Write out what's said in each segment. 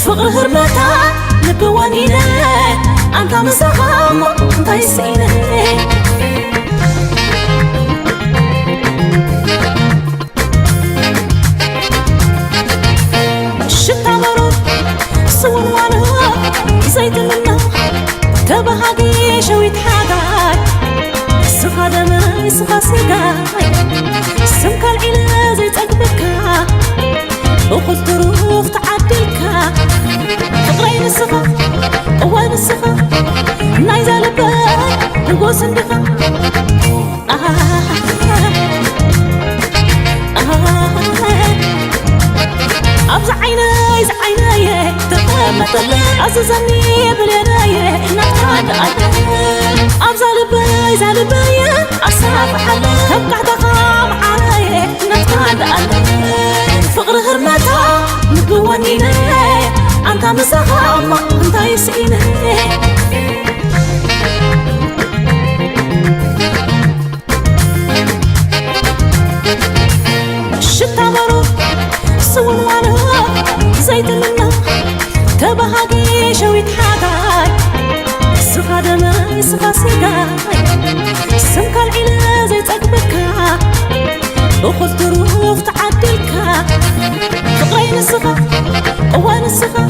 فقر هرمتا لبوانينا أنت مسخام أنت يسيني شتا مرور صور وانا زيت منا تبهاقي شويت حاجاي سخا دمي سخا سيقاي سمكا العلا زيت أقبكا وقلت روح تعدلكا فقرين السخا أول السخا نايزة لباي نقوس اندخا أبزع عيناي زع عيناي تقامت اللي أززني بليناي نتعاد أبزع لباي زع لباي أصاب حالي تبقع تقام علي نتعاد فقر هرمتا نقوانيني أنت مسخام أنت يسيني شتا مرور صور وانا زيت منا تبهاقي شويت حاجاي سخا دمي سخا سيقاي سمكا العلا زيت أقبكا وخذت روح تعدلكا فقرين السخا أوان السخا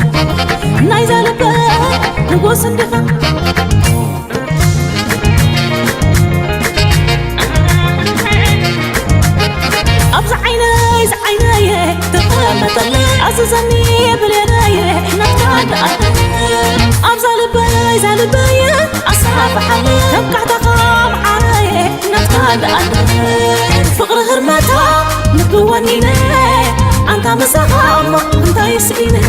نايزة لباي نقوس اندخا أبزع عيناي زع عيناي تقامت اللي أززني بليناي نتعاد أبزع لباي زع لباي أصحاب حالي تبقع تقام علي نتعاد فقر هرمتا نقوانيني أنت مسخام أنت يسيني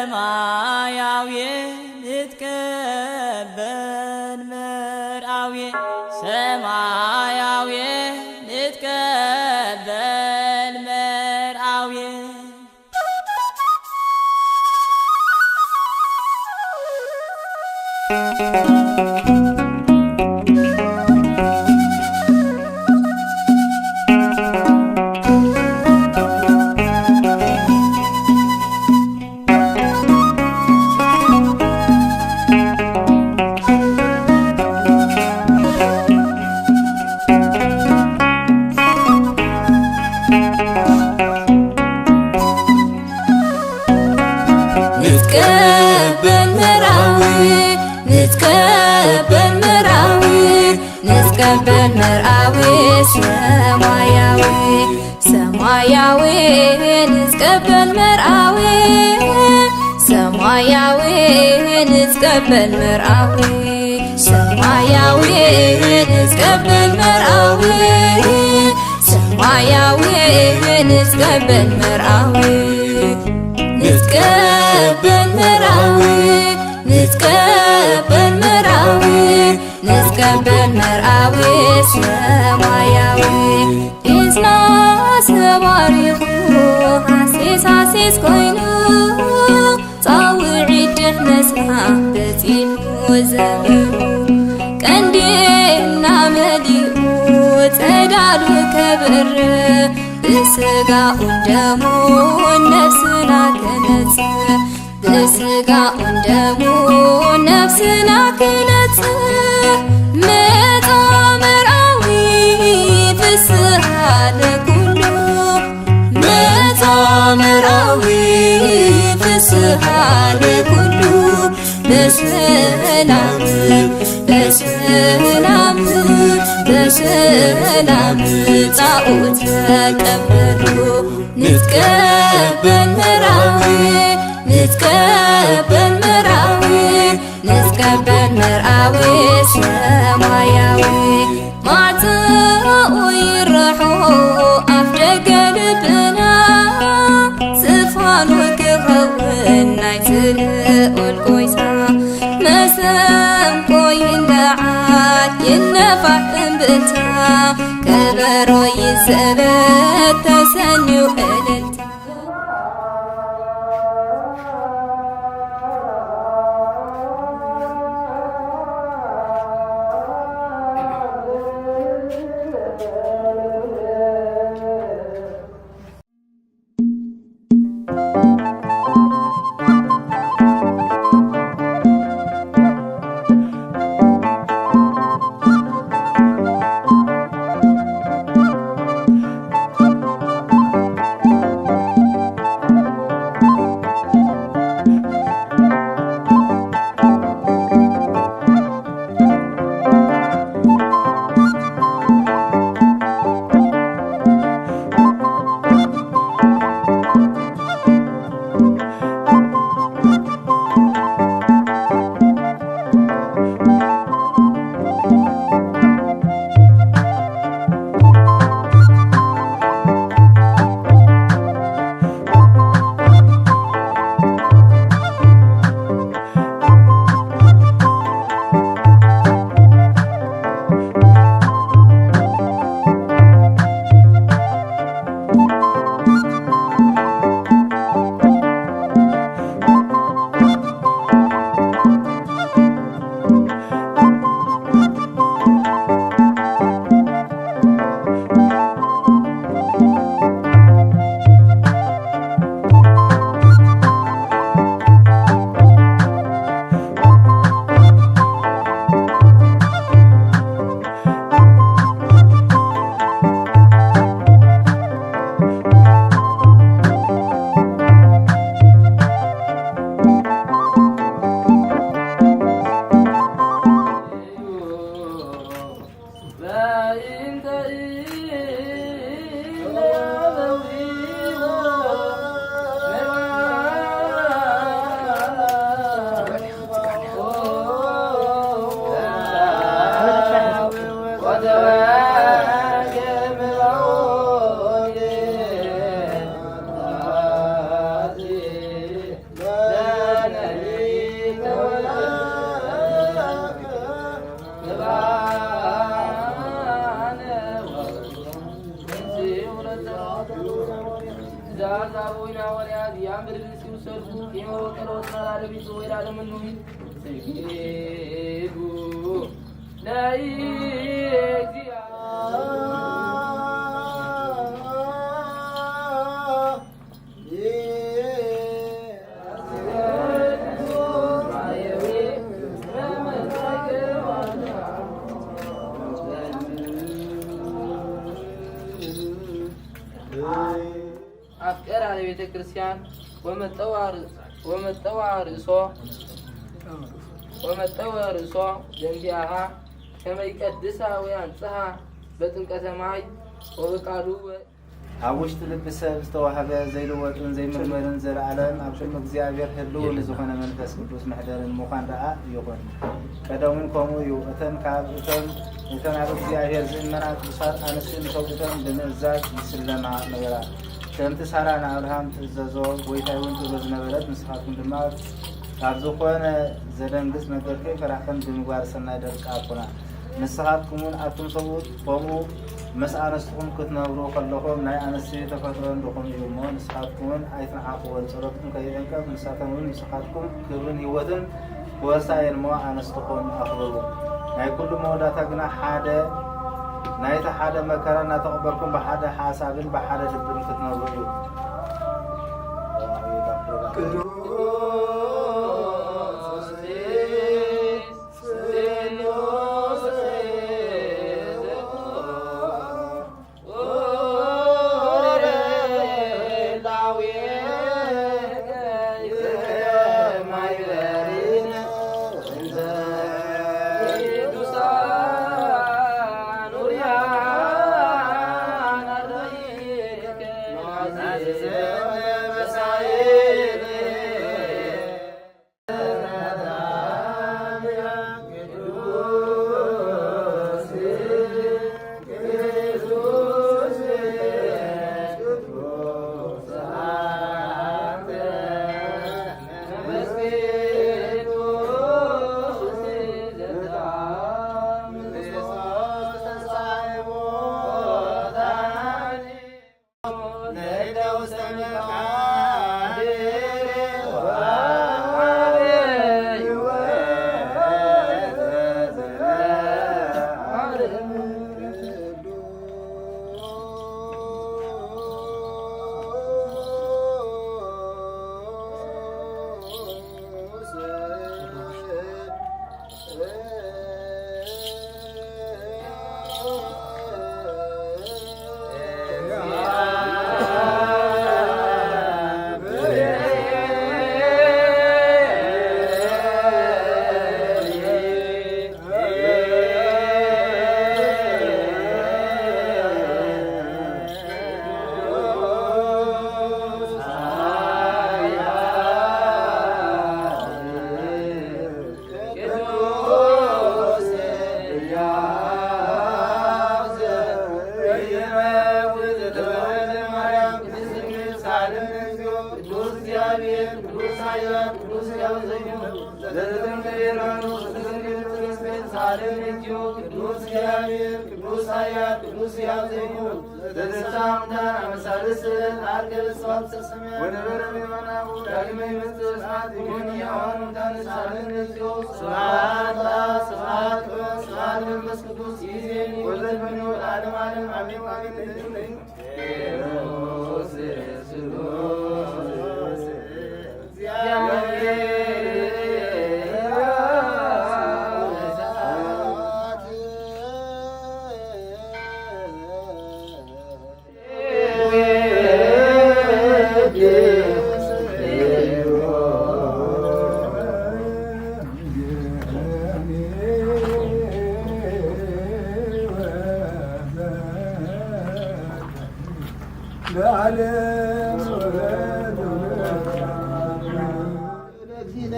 سماياوي نتكبن مرعوي ሰማያዊ ንዝቀበል መርዓዊ ሰማያዊ ንዝቀበል መርዓዊ ሰማያዊ ንዝቀበል መርዓዊ ሰማያዊ ንዝቀበል መርዓዊ ንዝቀበል መርዓዊ ንዝቀበል መርዓዊ ንዝቀበል መርዓዊ ሰማያዊ ኢዝና ሰባሪኹ ሓሲስ ሓሲስ ኮይኑ ፃውዒ ድሕነስና በፂሑ ዘመኑ ቀንዲና መሊኡ ፀዳሉ ከብር ብስጋኡ ደሙ ነፍስና ክነጽእ ብስጋኡ ደሙ ነፍስና ክነጽእ መጣ መርዓዊ ፍስሓ ለኩሉ መጣ መርዓዊ ፍስሓ ለኩሉ በሰላም በሰላም በሰላም ጣዖት ተቀበሉ ንትቀበል መርዓዊ ንትቀበል መርዓዊ ንትቀበል መርዓዊ ሰማያዊ ማዕፅኡ ይርሑ ኣፍ ደገ ልብና ዝፋኑ ክኸውን ናይቲ ልዑል ጎይታ መሰንቆ ይለዓል ይነፋሕ እምብልታ ከበሮ ይስበት ተሰንዩ እልልታ أفكار على بيت الكريستيان ومتوى رسو جنبيها كما يقدسها وينصها بطنقة سماي وبقالو أوشت لبسه استوهبه زي الوطن زي مرمرن زي العالم أبشر مجزيابير هلو نزوخنا منفس قدوس محضر المخان رأى يخون كدو منكم يو أتن كاب أتن عبد زيابير زي منات بصار أنسين صوتن بمزاج بسلنا نغرا كنت سارنا أبراهام تزازو ويتايون تزاز نبرد مسخاتكم دماغ أبزوخون زدن قس نقركي فراحكم بمقوار سنة درك أبونا مسخاتكمون أتم صوت فمو مسألة نسخون كتنا بروق اللهم ناي أنا سيد تفضلون لكم يومون نسخاتكم أيضا حقول صرفتكم كيدنك مسخاتكم مسخاتكم كبرن يوتن وسائر ما أنا استقون أخبرون ناي كل مودا تجنا حدا ناي تحدا مكرنا تقبلكم بحدا حاسبين بحدا جبرن كتنا بروق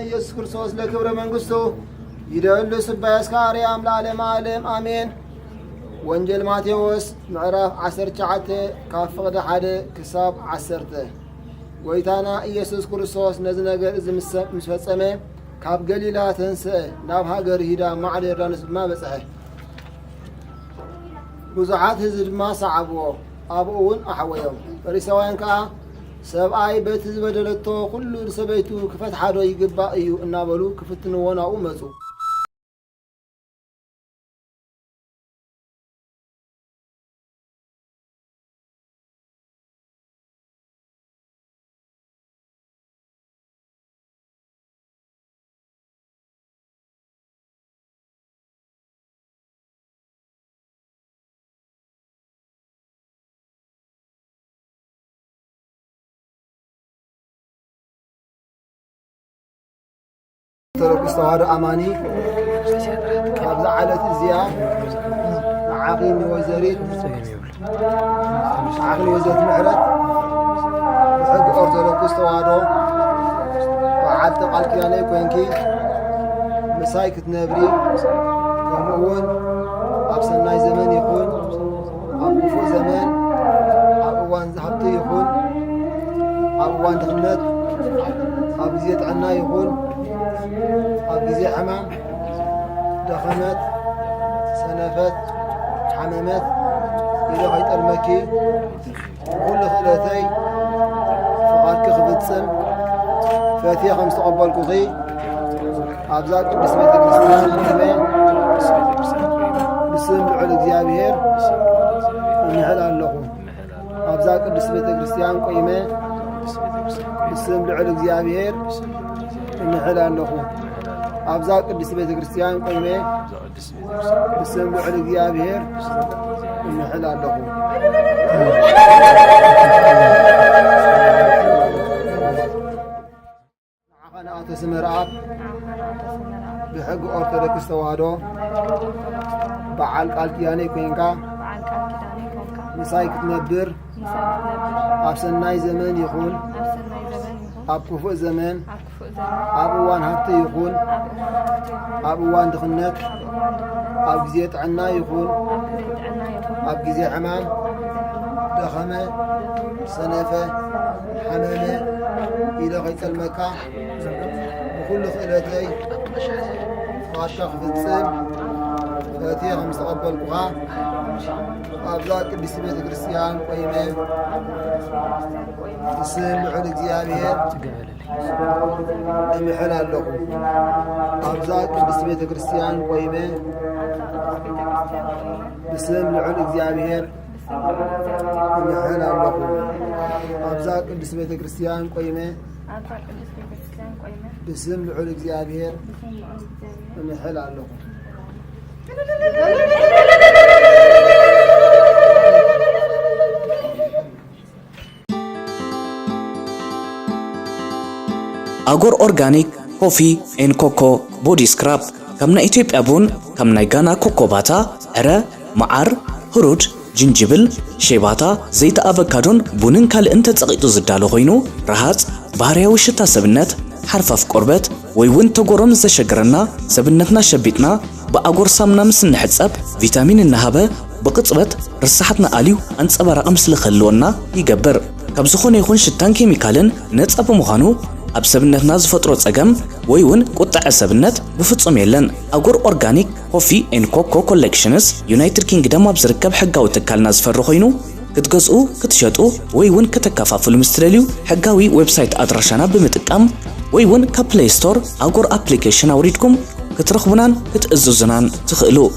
ኢየሱስ ክርስቶስ ለክብረ መንግስቱ ይደሉ ስባስ ካርያም ለዓለም ዓለም አሜን። ወንጌል ማቴዎስ ምዕራፍ 19 ካብ ፍቅዲ 1 ክሳብ 10 ጎይታና ኢየሱስ ክርስቶስ ነዚ ነገር እዚ ምስ ፈጸመ ካብ ገሊላ ተንስአ ናብ ሃገር ሂዳ ማዕደ ዮርዳኖስ ድማ በጽሐ። ብዙሓት ህዝቢ ድማ ሰዓብዎ ኣብኡ እውን ኣሕወዮም። ፈሪሳውያን ከዓ ሰብኣይ በቲ ዝበደለቶ ኩሉ ንሰበይቱ ክፈትሓዶ ይግባእ እዩ እናበሉ ክፍትንዎ ናብኡ መፁ። ኦርቶዶክስ ተዋህዶ ኣማኒ ካብዛ ዓለት እዚኣ መዓቂም ወይዘሪት عقل وزت معرت بحق أرثوذكس توادو وعدت قال كياني كوينكي مساي كتنبري كمون أبسناي زمان يكون أبو زمان أبوان زحبتي يكون أبوان دخلت أبزيت عنا يكون أبزي حمام دخمت سنفت حمامات إذا غيت المكي كل خلاتي فقط كخبت سم فاتية خمس تقبل كوغي أبزاك بسم الله كريستيان كمان بسم العلو እግዚአብሔር እንህል ኣለኹ ኣብዛ ቅዱስ ቤተ ክርስቲያን ቆይመ بسم العلو እግዚአብሔር እንህል ኣለኹ ኣብዛ ቅዱስ ቤተ ክርስቲያን ቆይመ بسم العلو እግዚአብሔር እንህል ኣለኹ عقنا أتسمر أب بحق أرثوذكس توادو بعال قال كياني كوينكا مساي كتنبر أبسناي زمان يخون أب كفؤ زمان أب وان هبت يخون أب وان دخنت أب جزيت عنا يخون أب جزي حمام دخمة سنفة حمامة إلى غيت المكة وكل خيلتي فاشخ في السن فاتيها مستقبل قها أبزاك قدس بيت كريستيان قيمة السن لعلق زيابير المحل اللقو أبزاك قدس بيت كريستيان قيمة السن لعلق زيابير المحل اللقو أبزاك قدس بيت كريستيان قيمة بسم لعلق زيابير المحل اللقو أغور أورغانيك كوفي إن كوكو بودي سكراب كمنا إثيوبيا بون كمنا غانا كوكو باتا أرا معار هروج جنجبل شيباتا زيت أفوكادون بونن كال انت تسقيتو زدالو خوينو رهات بارياو شتا سبنت حرفاف قربت ويون تغورم زشجرنا سبنتنا شبيتنا بأغور سامنا مسن حصب فيتامين النهبه بقصبت رسحتنا اليو انصبر امسل خلونا يغبر كبزخون يكون شتان كيميكالن نصب مخانو اب سبنتنا زفطرو صقم ويون قطع سبنت بفصم يلن أغور أورغانيك كوفي إن كوكو كولكشنز يونايتد كينغدم ابزركب حقاو تكالنا زفر خوينو كتغزو كتشطو ويون كتكافافلو مسترليو حقاوي ويب سايت ادراشانا بمطقام ويون كبلاي ستور أغور ابليكيشن اوريدكم كترخبونان كتأزوزنان تخلو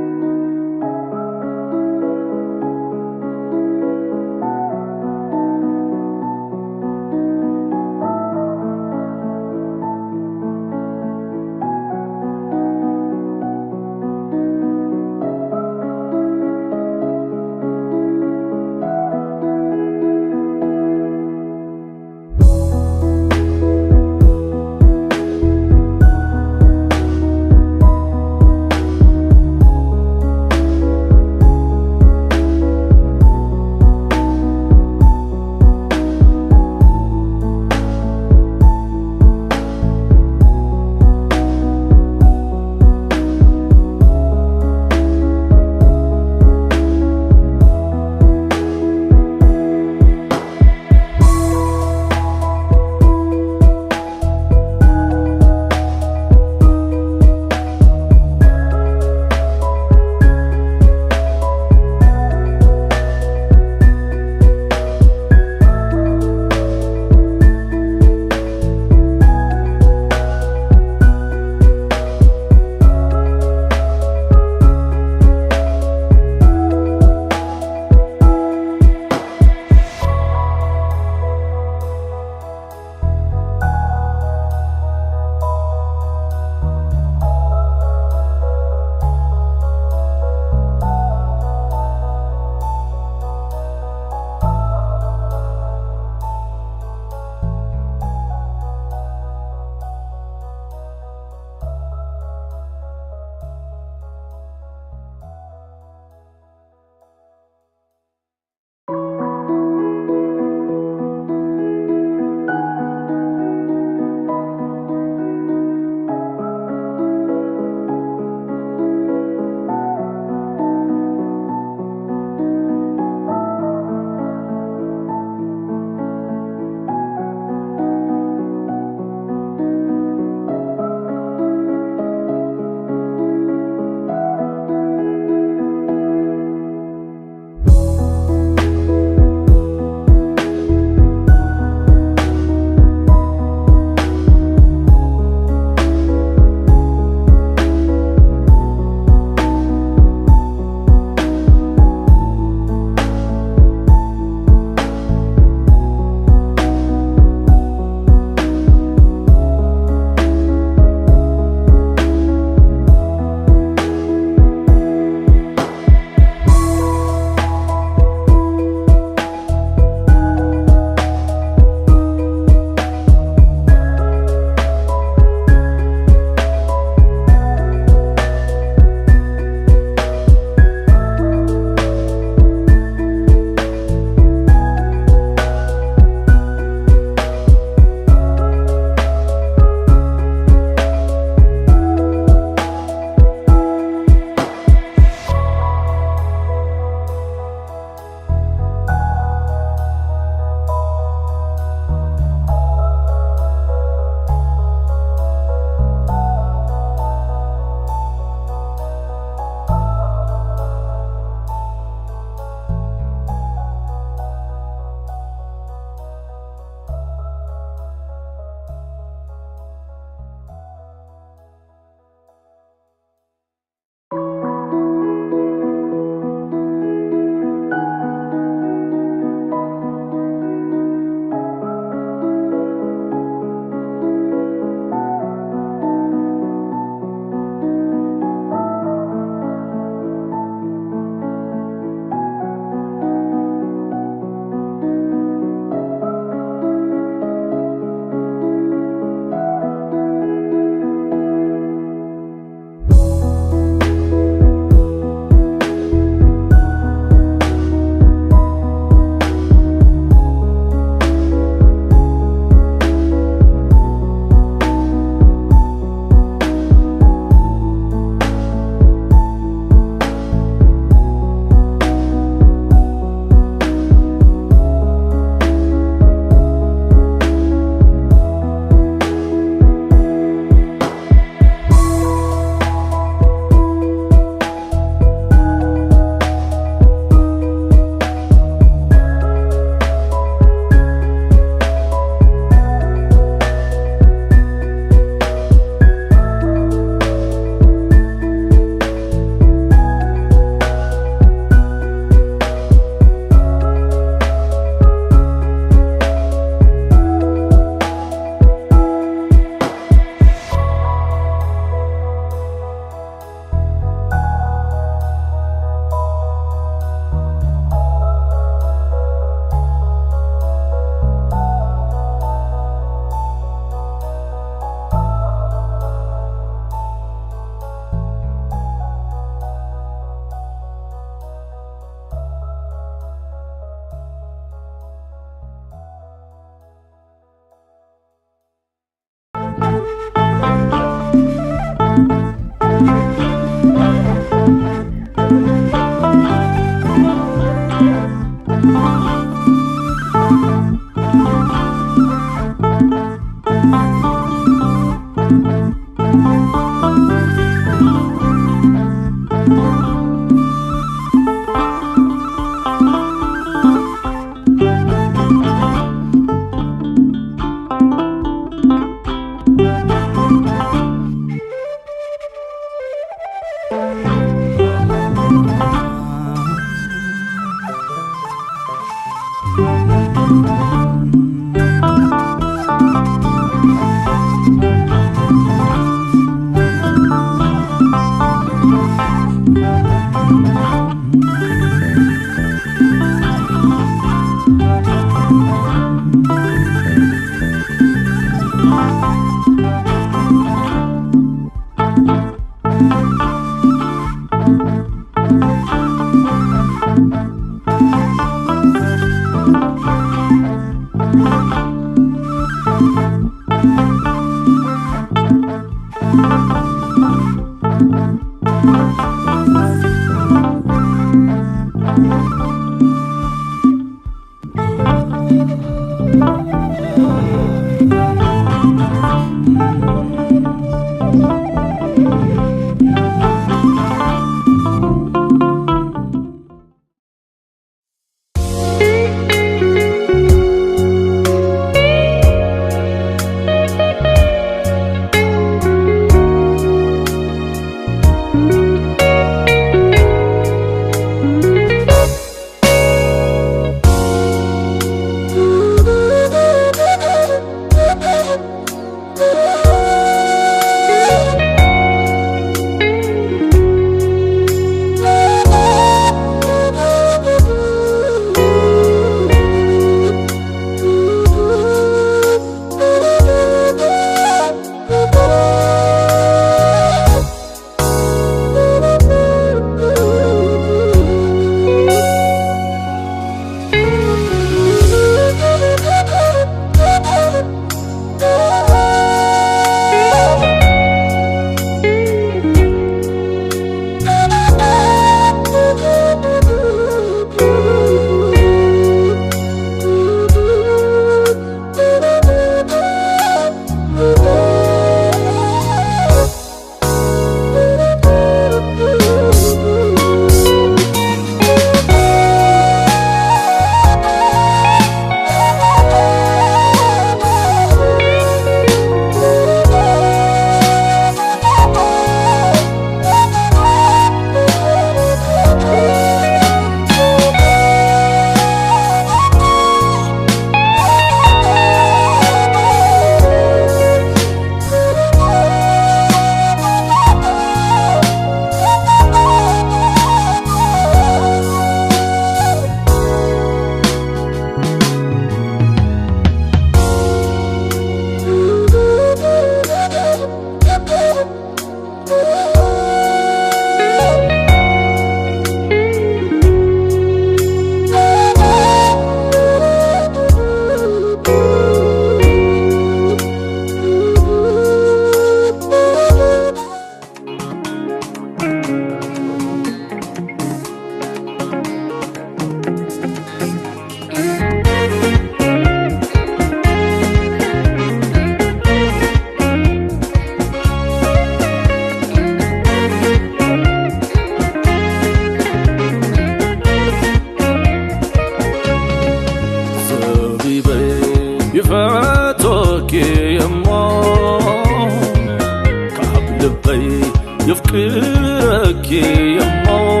يفكرك يمو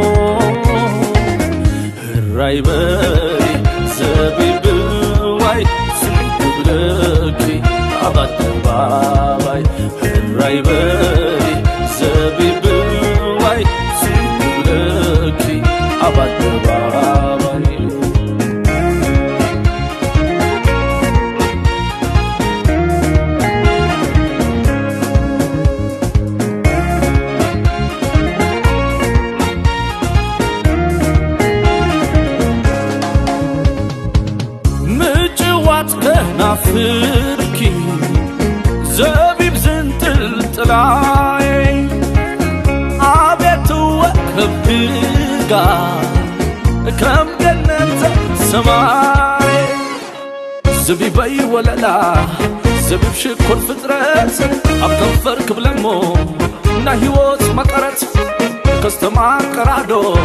الرايبي زبيب الواي سنقبلك عبد باباي الرايبي زبيب الواي سنقبلك عبد باباي نافركي زبيب زنت الطلاي عبيت وقف دقا كم جنة سماي زبيبي ولا لا زبيب شكر فطرت أبطل فرق بلمو نهيوت مقرت كستمع قرادو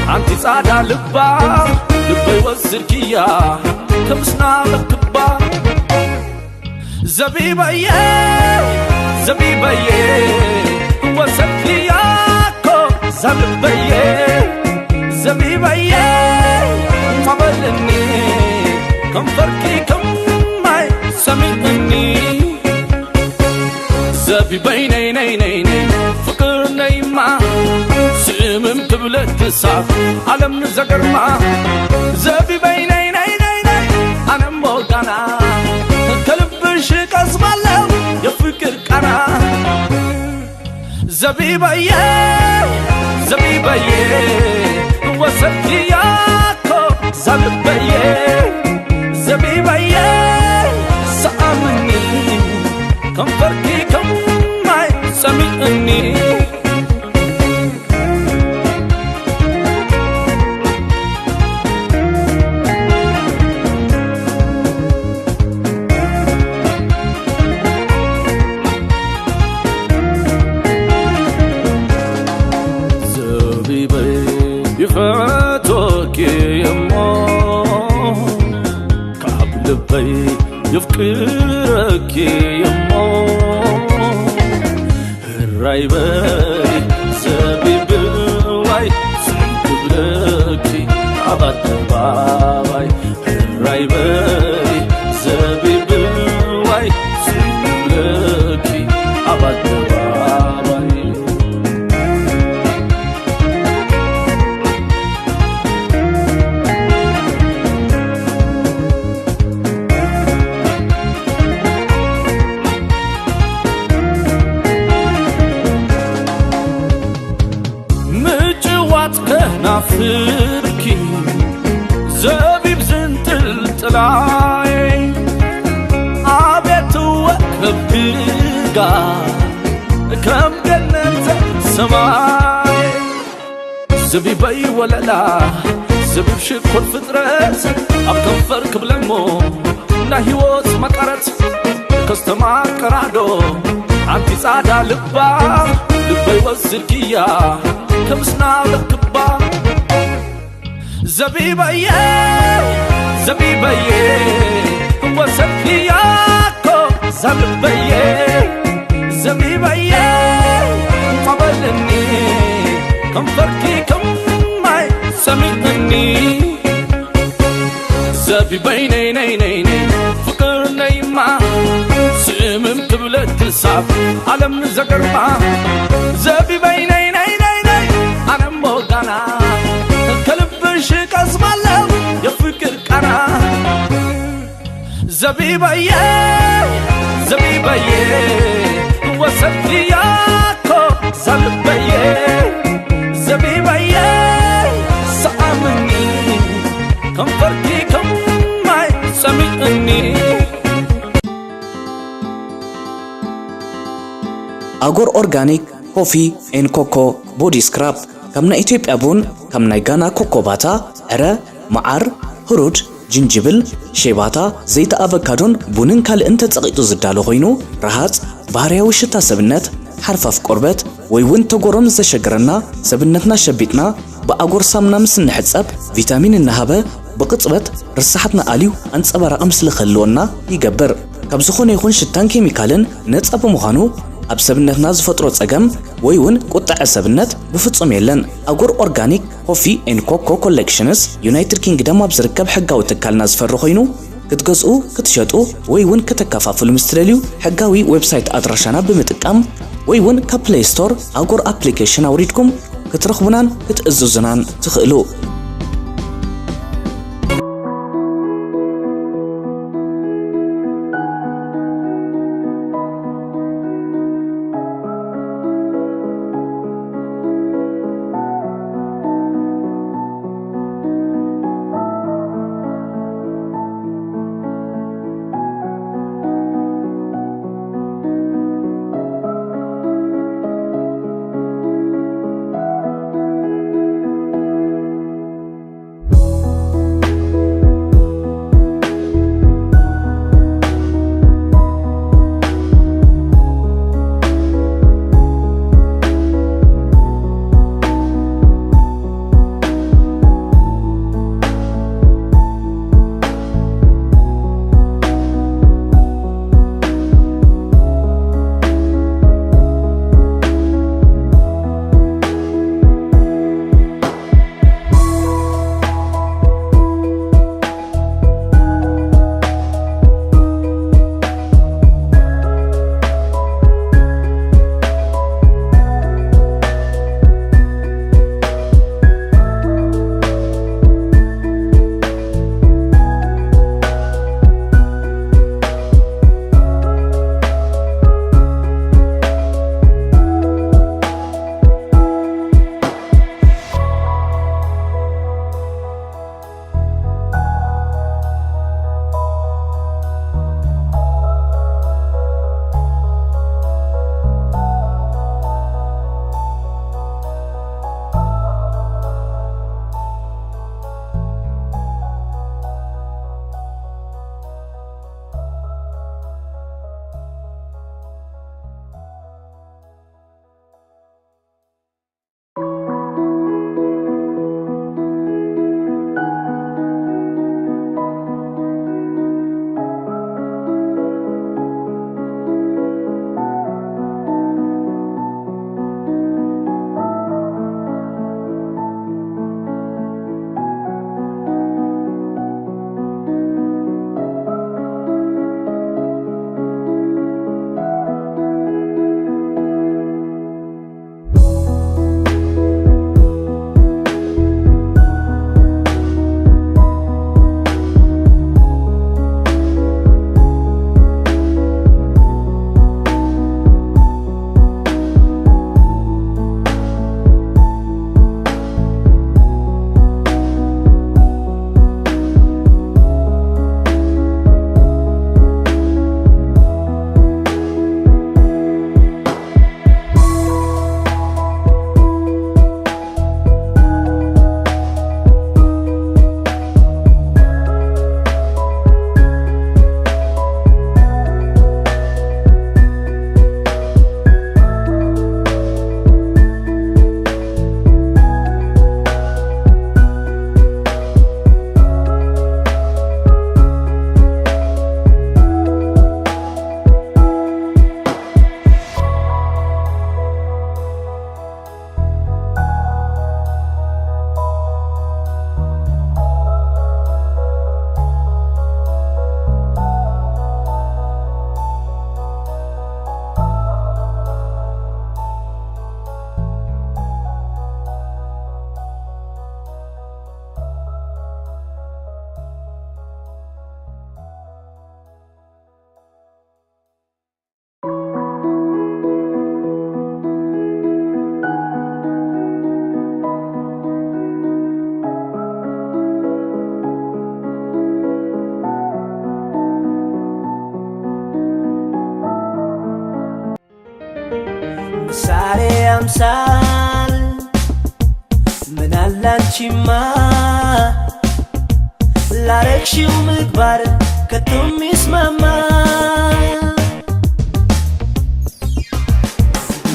عندي صعدة لبا لبي وزركيا كمسنا لكبا زبيبي زبيبي وسكياكو زبيبي زبيبي مبلني كم فرقي كم ماي سمعني زبيبي ني ني ني ني فكرني ما سمم قبلت تسعف عالم نزقر ما زبيبي ني ني أنا موجانا كلبش كسبالو يفكر كنا زبيبي زبيبي وسكياكو زبيبي زبيبي سأمني كم فرقي كم ماي سمعني يفاتوك يمو كعب لبي يفكرك يمو الرايبي زبيب الواي سنقبلك عبد باباي الرايبي زبيب الواي سنقبلك عبد باباي نافركي زبيب زنت الطلاي عبيت وقف دقا كم جنة سماي زبيبي ولا لا زبيب شكر فطرت أبطل فرق بلمو نهيوت مقرت كستمع قرادو عندي صعدة لبا لبي وزركيا كمسنا لكبا زبيبي زبيبي وسكياكو زبيبي زبيبي مبلني كم فرقي كم ماي سمعني زبيبي ني ني ني ني فكرني ما سمم قبلت تسعف عالم نزقر ما زبيبي ني ني أنا موجانا كلبش كسبالو يفكر كنا زبيبي زبيبي وسكياكو زبيبي زبيبي سأمني كم فرقي كم ماي سمعني أغور أورجانيك كوفي إن كوكو بودي سكراب كمنا إثيوبيا بون كمنا غانا كوكو باتا عرا معار هروج جنجبل شيباتا زيت أفوكادون بونن كال انت تقيتو زدالو خوينو راحت بارياو شتا سبنت حرفاف قربت ويون تغورم زشجرنا سبنتنا شبيتنا بأغور سامنا مسن حصب فيتامين النهبه بقصبت رسحتنا اليو انصبر امسل خلونا يغبر كبزخون يكون شتان كيميكالن نصب مخانو ኣብ ሰብነትና ዝፈጥሮ ጸገም ወይ ውን ቁጣዕ ሰብነት ብፍጹም የለን። ኣጉር ኦርጋኒክ ኮፊ ኤንድ ኮኮ ኮሌክሽንስ ዩናይትድ ኪንግደም ኣብ ዝርከብ ሕጋዊ ትካልና ዝፈሪ ኮይኑ ክትገዝኡ ክትሸጡ ወይ ውን ከተከፋፍሉ ምስትደልዩ ሕጋዊ ዌብሳይት ኣድራሻና ብምጥቃም ወይ ውን ካብ ፕሌይ ስቶር ኣጉር ኣፕሊኬሽን ኣውሪድኩም ክትረኽቡናን ክትእዝዙናን ትኽእሉ። አምሳል ምን አላንቺማ ላረግሽው ምግባር ከቶም ይስማማ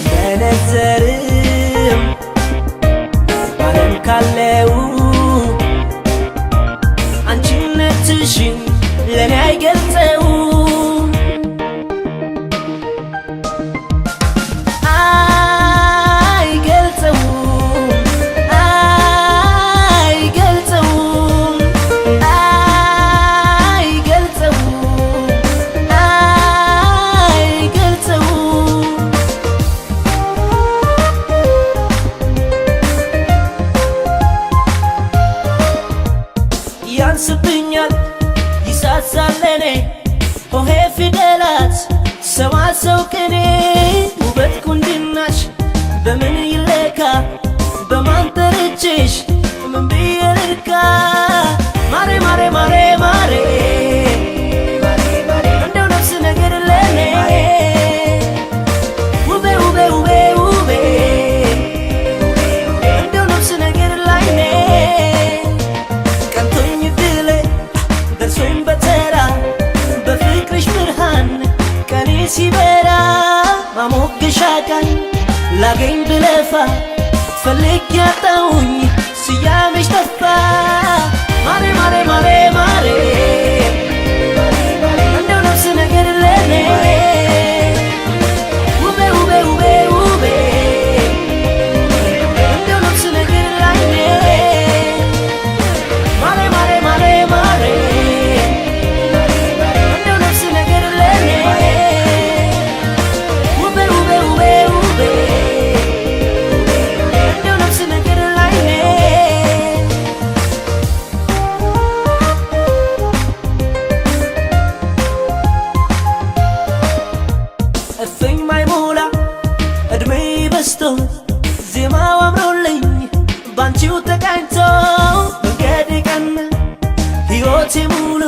በነዘርም ባለም ካለው አንቺነትሽን ለኔ አይገልጸው በምን ይለካ በማን ጠርቼሽ ምን ብዬ ልካ ማሬ ማሬ ማሬ ማሬ እንደው ነፍስ ነገር ለኔ ውቤ ውቤ ውቤ ውቤ እንደው ነፍስ ነገር ላይኔ ቀንቶኝ ድሌ ደርሶኝ በተራ በፍቅርሽ ብርሃን ቀኔ ሲበራ ማሞገሻ ቃል ላገኝ ብለፋ ፈልግ ያጣውኝ ስያሜሽ ጠፋ ማሬ ማሬ ማሬ ማሬ እንደው ነፍስ ነገር ለኔ ውቤ ውቤ ውቤ ውቤ እንደው ነፍስ ነገር ላይኔ ማሬ ማሬ ማሬ ማሬ እንደው ነፍስ ነገር ለኔ ውቤ ውቤ ውቤ ውቤ እንደው ነፍስ ነገር ላይኔ እፍኝ ማይሞላ እድሜ በስቶ ዜማው አምሮልኝ ባንቺው ተቃኝቶ መንገዴ ቀና ሕይወቴ ሙሉ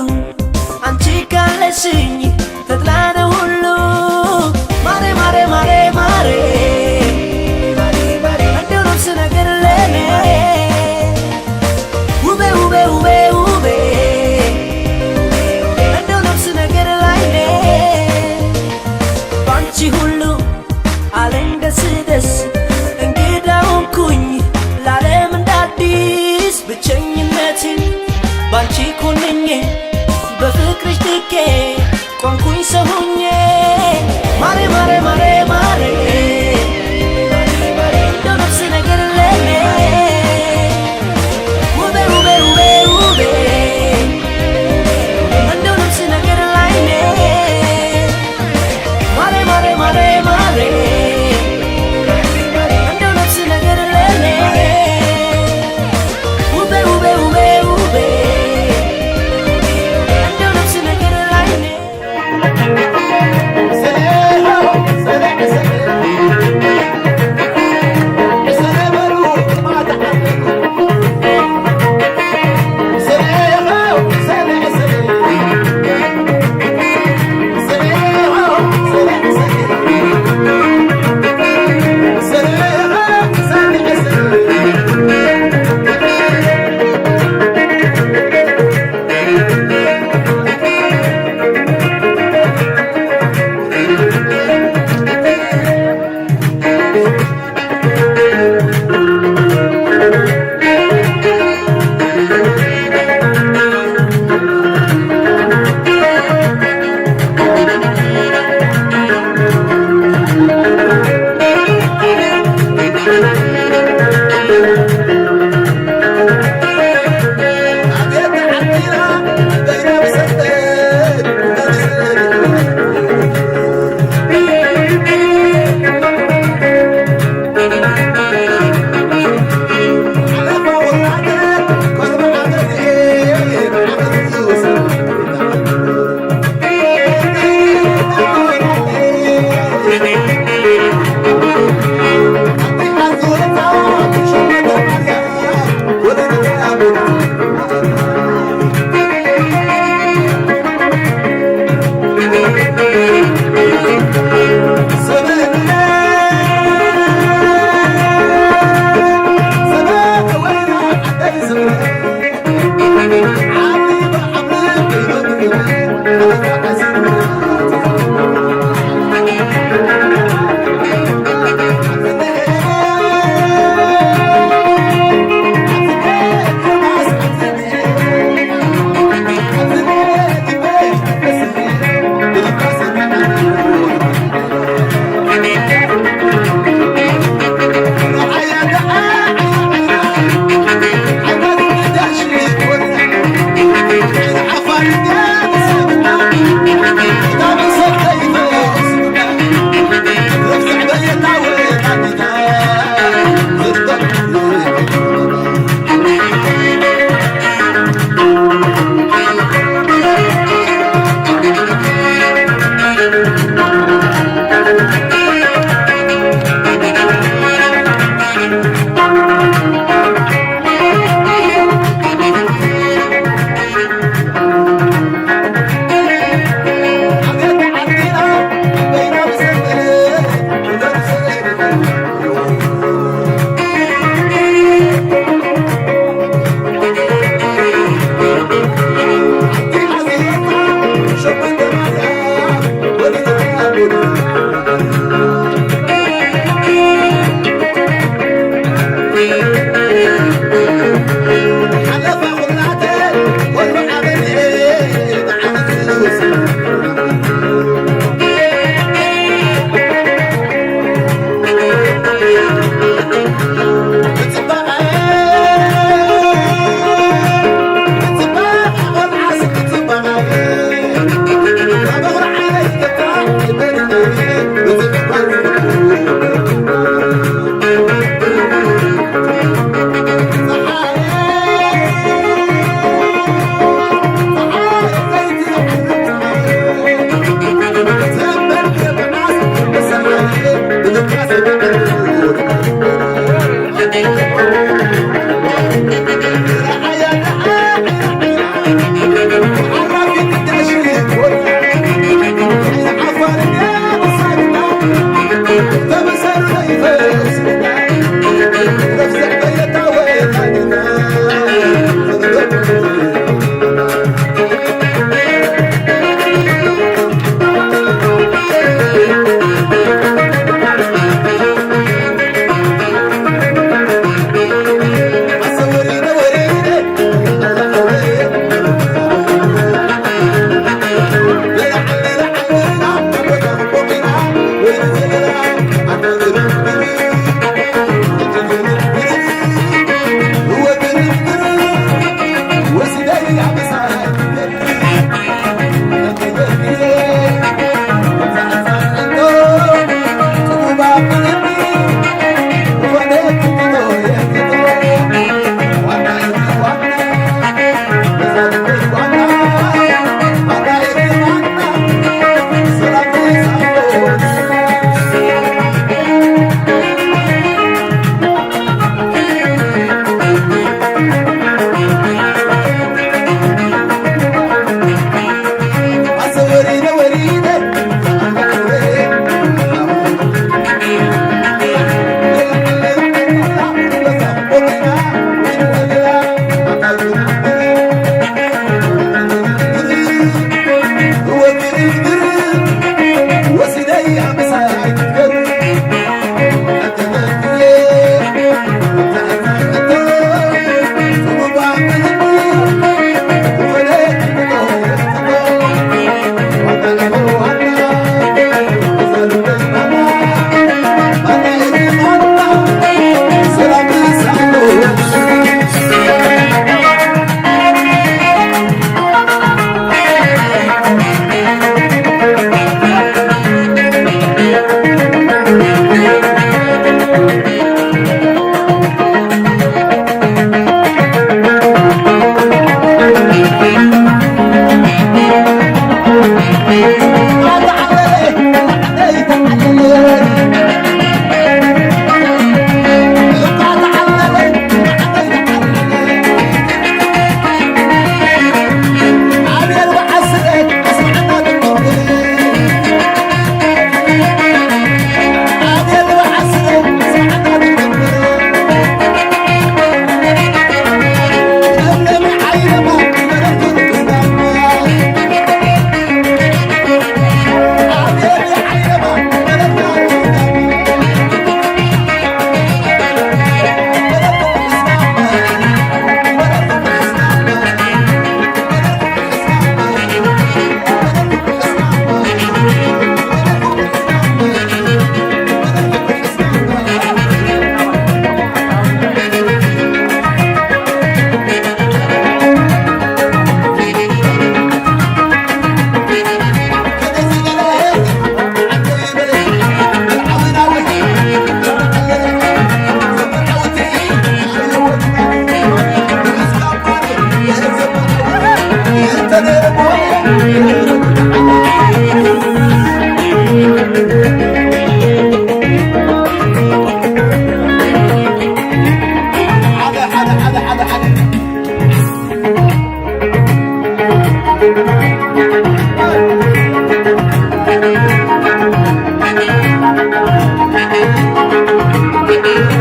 አንቺ ካለሽኝ ተድላ ነው ሁሉ ማሬ ማሬ ማሬ ማሬ እንደው ነፍስ ነገር ለኔ ውቤ ውቤ ውቤ ውቤ እንደው ነፍስ ነገር ላይኔ ባንቺ ሁሉ አለኝ ደስ ደስ እንግዳ ሆንኩኝ ለዓለም እንዳዲስ ብቸኝነትን ባንቺ ኮንኜ በፍቅርሽ ድቄ ቆንኩኝ ሰው ሆኜ ማሬ ማሬ ማሬ ማሬ እንደው ነፍስ ነገር ለኔ ውቤ ውቤ ውቤ ውቤ እንደው ነፍስ ነገር ላይኔ ማሬ ማሬ ማሬ ማሬ እንደው ነፍስ ነገር ለኔ ውቤ ውቤ ውቤ ውቤ እንደው ነፍስ ነገር ላይኔ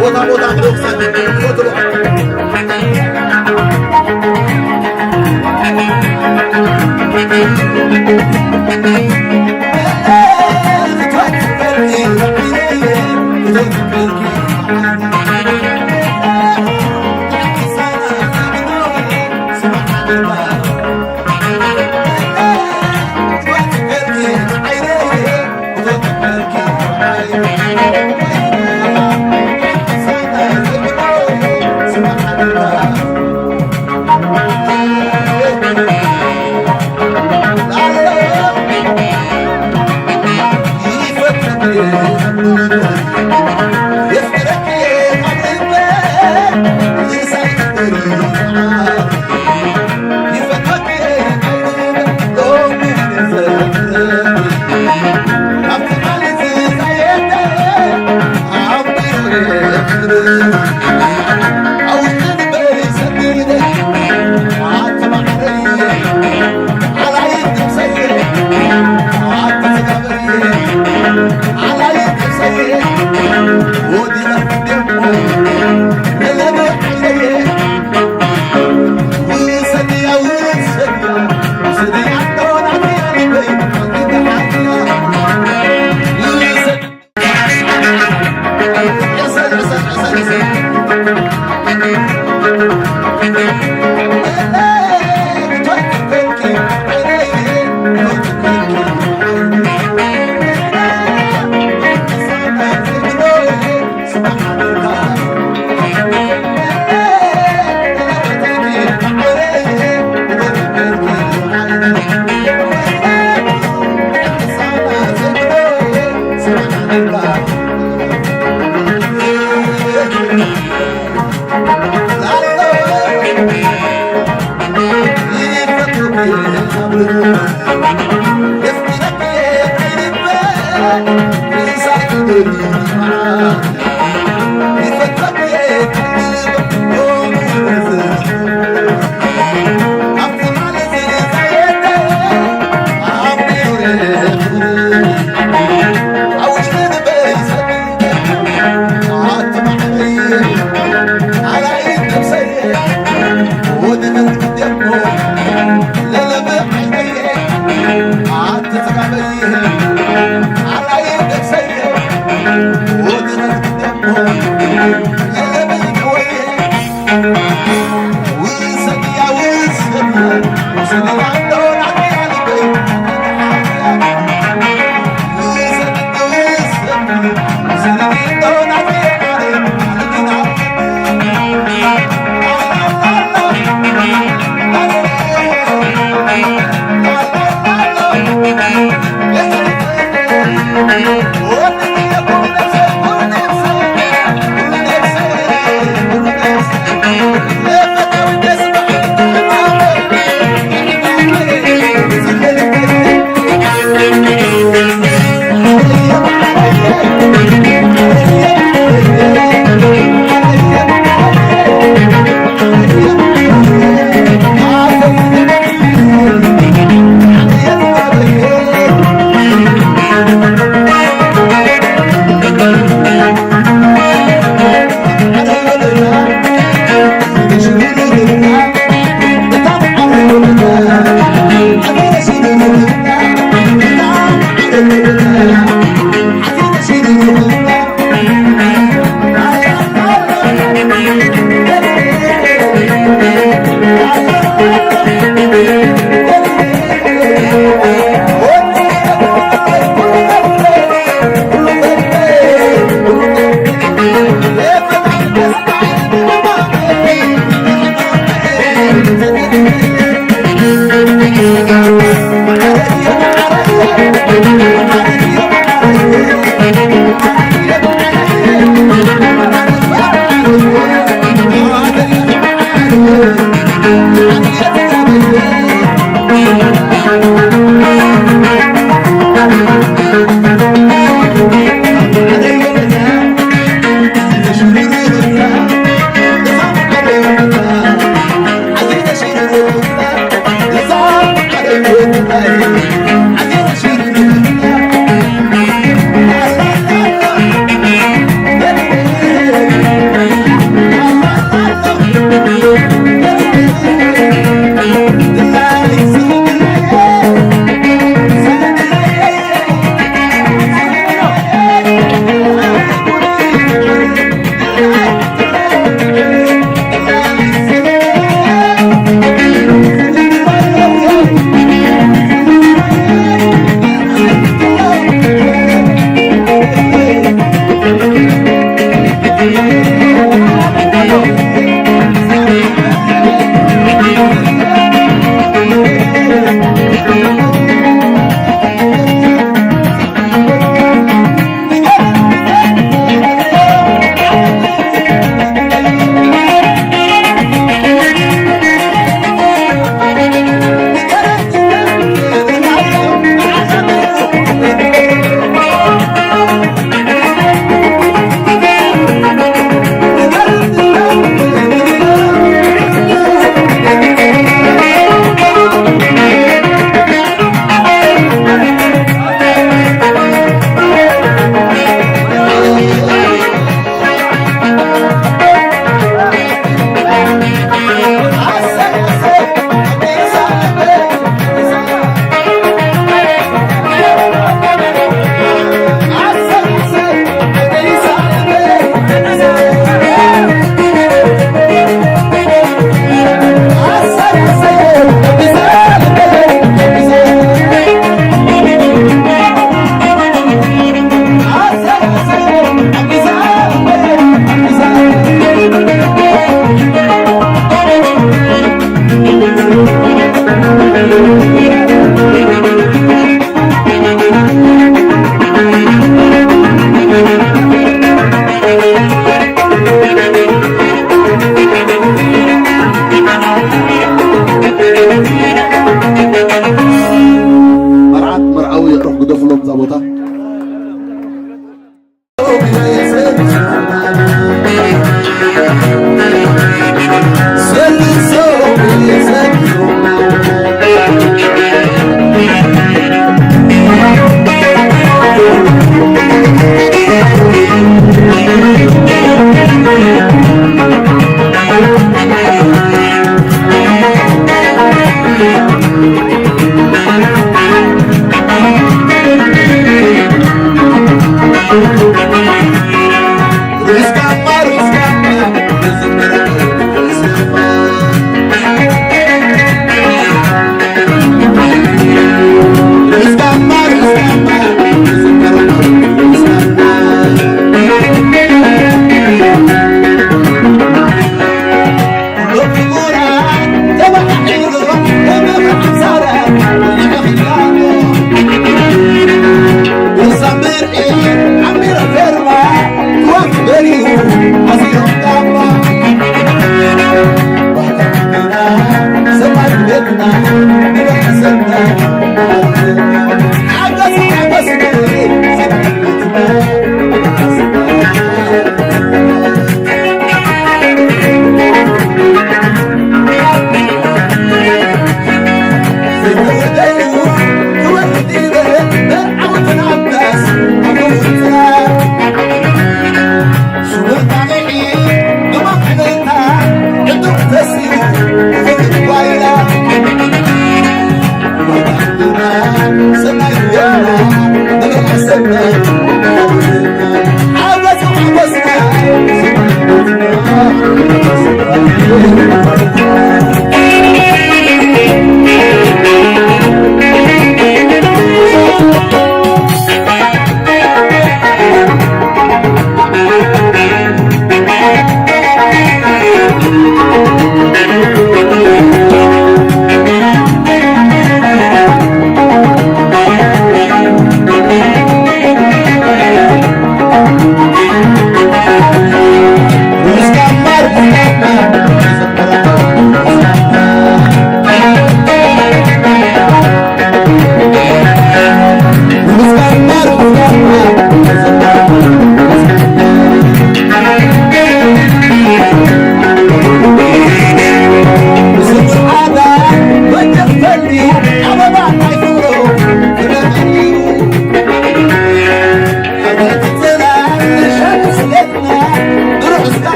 ቦታ ክዶክሰን ፎትሎ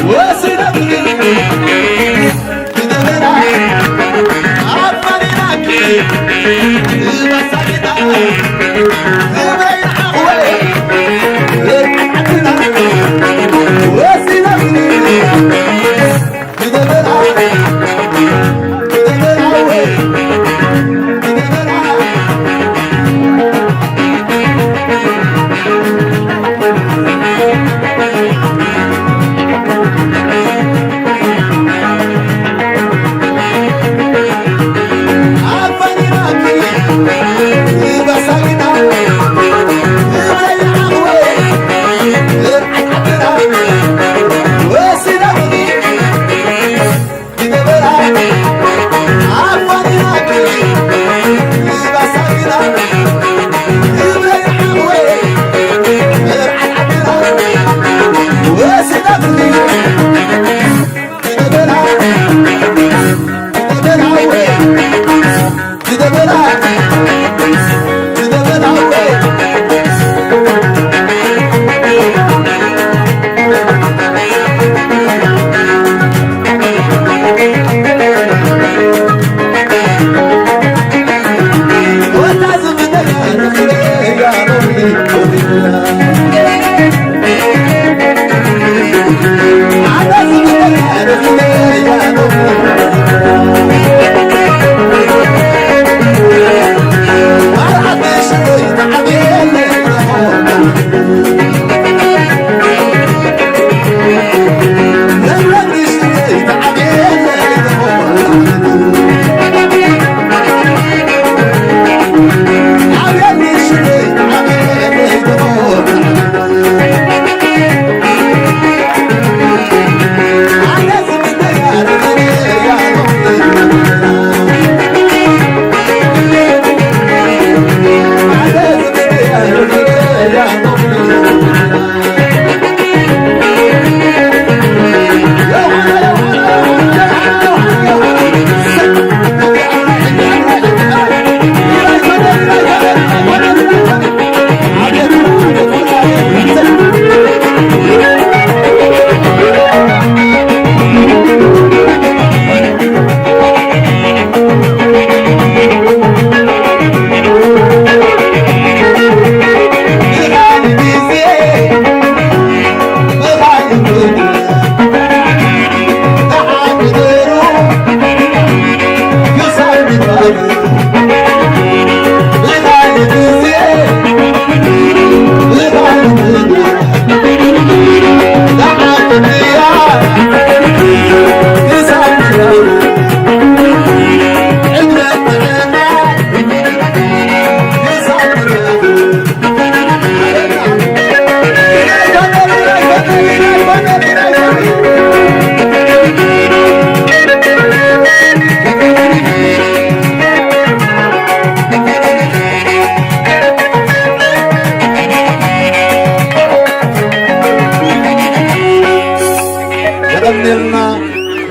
وسيلة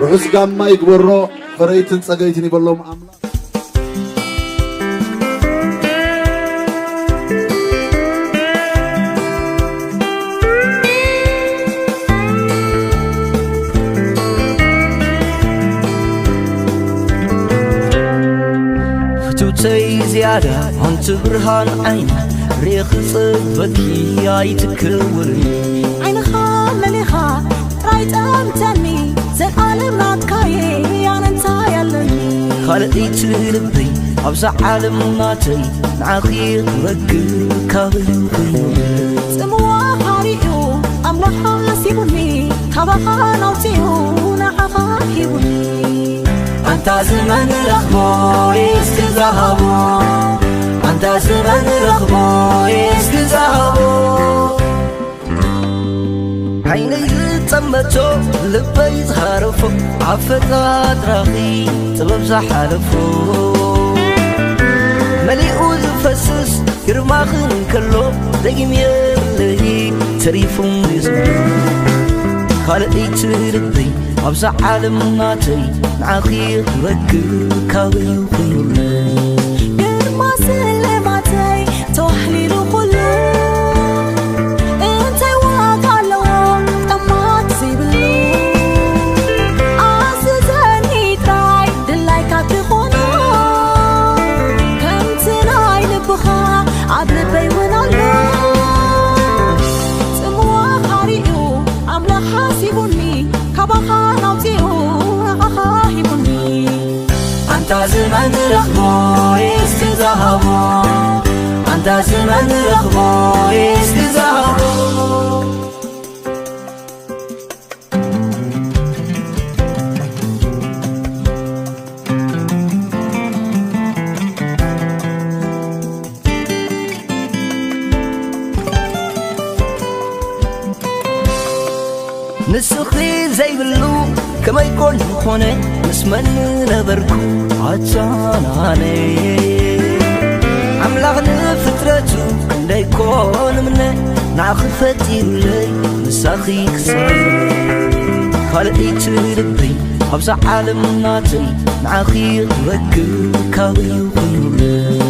ርሑስ ጋማ ይግበሮ ፍረይትን ጸገይትን ይበሎም አምላክ ፍቱተይ ዝያዳ አንተ ብርሃን ዓይን ሪኽ ጽበኪ ኣይትክውር ዓይንኻ መሊኻ ጥራይ ጠምተኒ ዘላለም ናትካየ ኣነ እንታይ ኣለኒ ካልእቲ ልበይ ኣብዛ ዓለም ናተይ ንዓኺ ክረግብ ካብዩ ኮይኑ ጽምዋ ሓሪኡ ኣምላኽ ሓሲቡኒ ካባኻ ናውፅኡ ንዓኻ ሂቡኒ ኣንታ ዘመን ረኽቦ እስክዛሃቦ ኣንታ ዘመን ረኽቦ እስክዛሃቦ ዓይነይ ዝጠመቶ ልበይ ዝሃረፎ ኣብ ፈጣጥራኺ ጥበብ ዝሓለፎ መሊኡ ዝፈስስ ግርማኽን ከሎ ደጊም የብለይ ተሪፉም ይዝብሎ ካልእቲ ልበይ ኣብዛ ዓለም ናተይ ንዓኺ ክረግብ ካብዩ ኮይኑለይ ግርማ ስልማተይ ተዋሕሊሉ ኩሉ እንታይ ዋጋ ኣለዎ ጠማት ዘይብሉ ኣስዘኒ ጥራይ ድላይካ ትኾኖ ከምቲ ናይ ልብኻ ኣብ ልበይ እውን ኣሎ ጽምዋ ሓሪኡ ኣምላኽ ሓሲቡኒ ካባኻ ናውፅኡ ንዓኻ ሂቡኒ ኣንታ ዘመን ረኽቦ እስክዛሃቦ ኣንታ ዘመን ረኽቦ እስክዛሃቦ ንስኺ ዘይብሉ ከመይ ኮን ኮነ ምስ መን ነበርኩ ኣቻናነ ኣምላኽ ንፍጥረቱ ክንደይ ኮን እምነ ንዓኺ ፈጢሩለይ ንሳኺ ክሳነ ካልእቲ ልበይ ኣብዛ ዓለም ናተይ ንዓኺ ክረግብ ካብዩ ኮይኑለይ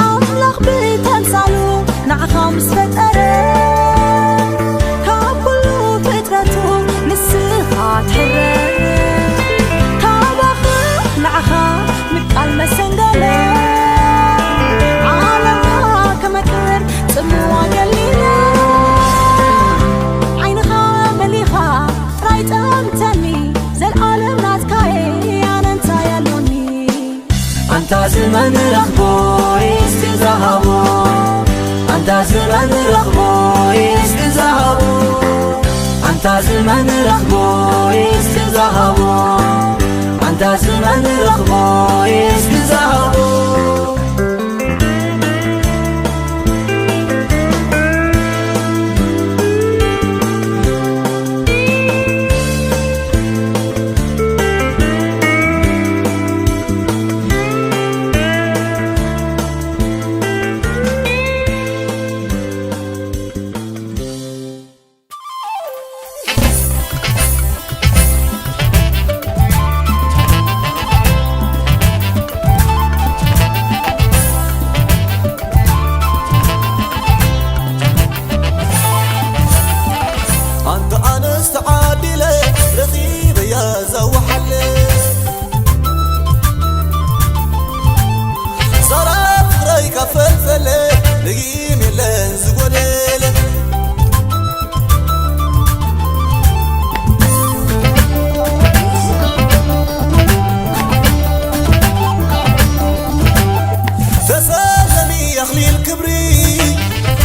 ኣምላኽ ብተምሳሉ ንዓኻ ምስ ፈጠረ ካብ ኩሉ ፍጥረቱ ንስኻ ትሕረ ካባኻ ንዓኻ ምቃል መሰንገለ ዓለምካ ከመክር ጽምዋ ገሊለ ዓይንኻ መሊኻ ጥራይ ጠምተኒ ዘለዓለም ናትካየ ኣነ እንታይ ኣሎኒ ኣንታ ዘመን ረኽቦ እስክዛሃቦ ኣንታ ዘመን ረኽቦ እስክዛሃቦ ኣንታ ዘመን ረኽቦ እስክዛሃቦ ኣንታ ዘመን ረኽቦ እስክዛሃቦ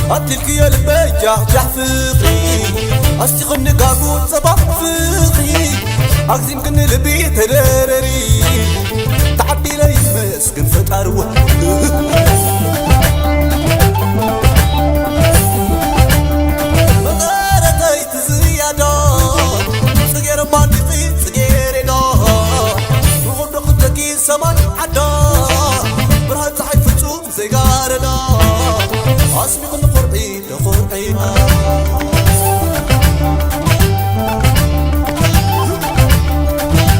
قتلك يا لبي جح فقري أستيقن نقاقون صباح فقري أقزم كن لبي تدرري تعبي لي مسكن فتاروه مغارتي تزيادا صغير باندقي صغير دا وغد خدكي سمان عدا برهد صحي فتوم زيغاردا أسمي كن قرعي لقرعي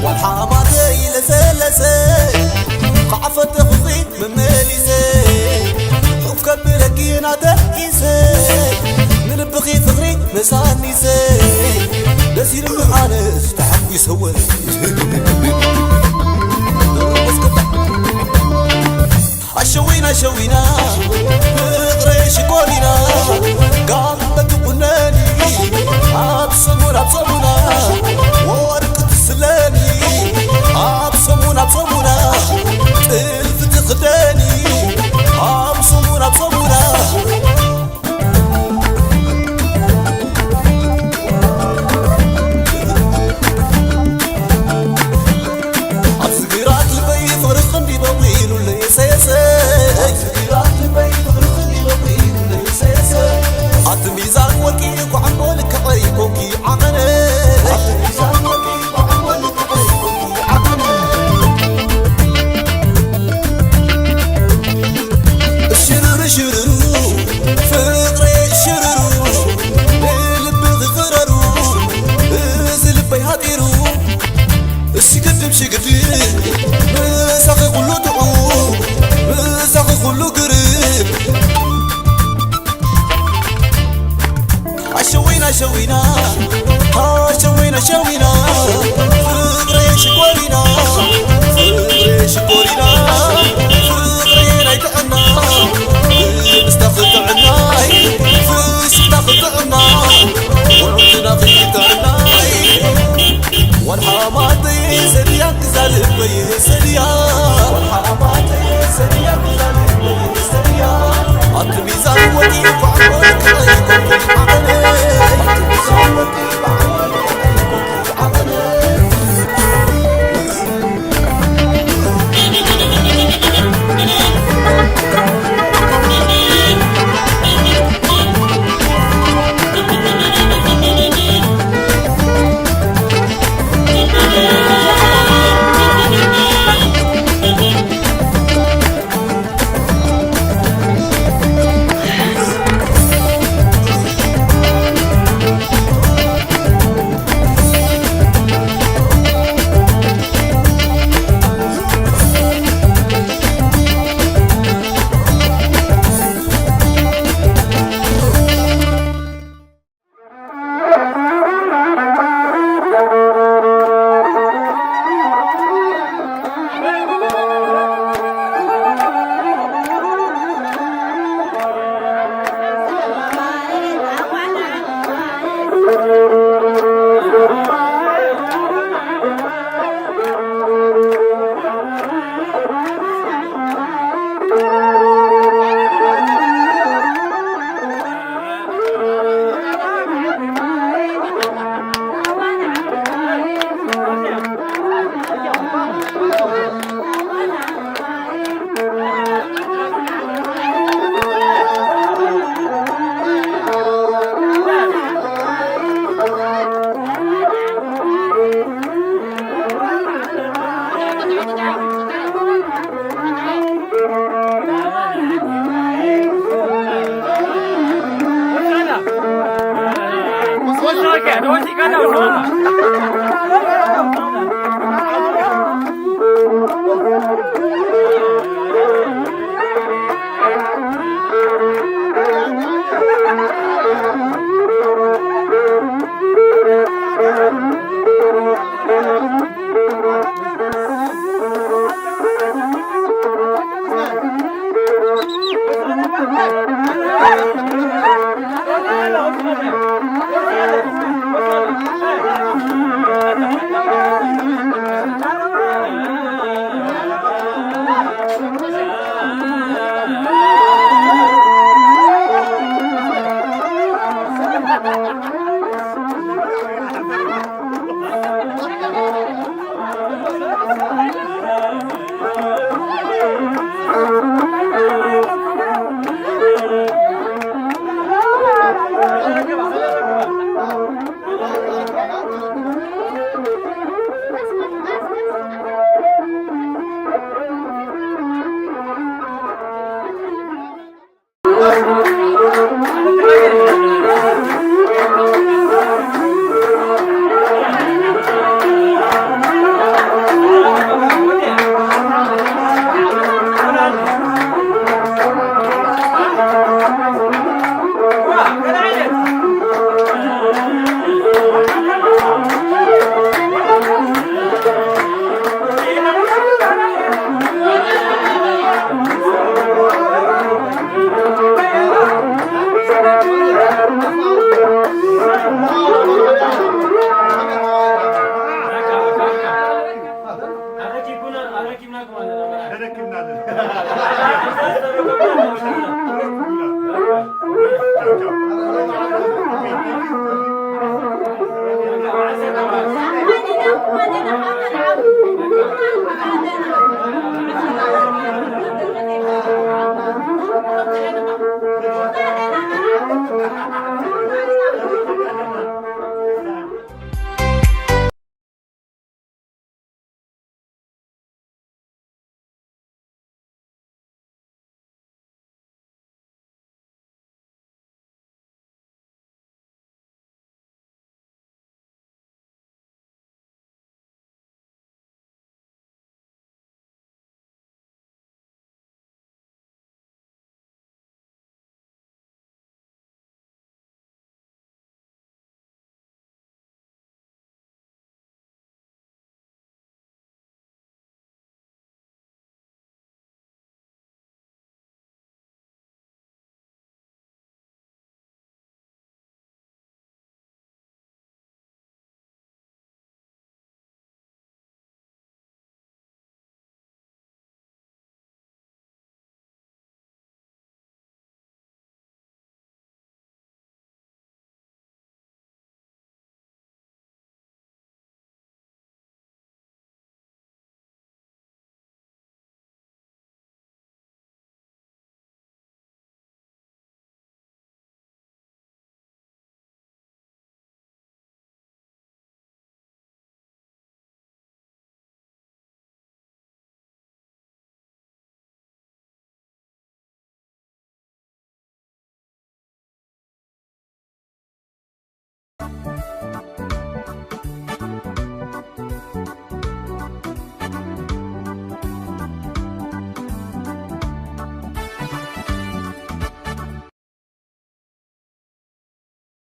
والحاماتي لسلسي قعفت خزي مماليسي وكبركي نادكيسي نلبخي فخري مسانيسي دسير المعانس تحب يسوي شوينا شوينا فقري شكولينا قام بتقناني عبصمونا عبصمونا ورقة السلاني عبصمونا عبصمونا تلفت خداني عبصمونا عبصمونا عبصقيرات البي فرق خندي بطيل واللي يسيسي ميزان وكيك وعمولك عيبوكي عقني ميزان وكيك وعمولك عيبوكي عقني الشرر شررو فقري شررو للبغ غررو ازل بيهاتيرو السكدم شقدم مساقي كله دعو مساقي كله قريب شوينا شوينا شوينا شوينا فقري شكورينا فقري شكورينا فقري رايتعنا مستخدعنا مستخدعنا وعدنا غيتعنا والحراماتي سريع كزال بي سريع والحراماتي سريع كزال بي سريع الميزان وكيف وعمولك عيبوكي عقني الميزان وكيف وعمولك عيبوكي عقني我说给东西干到什么？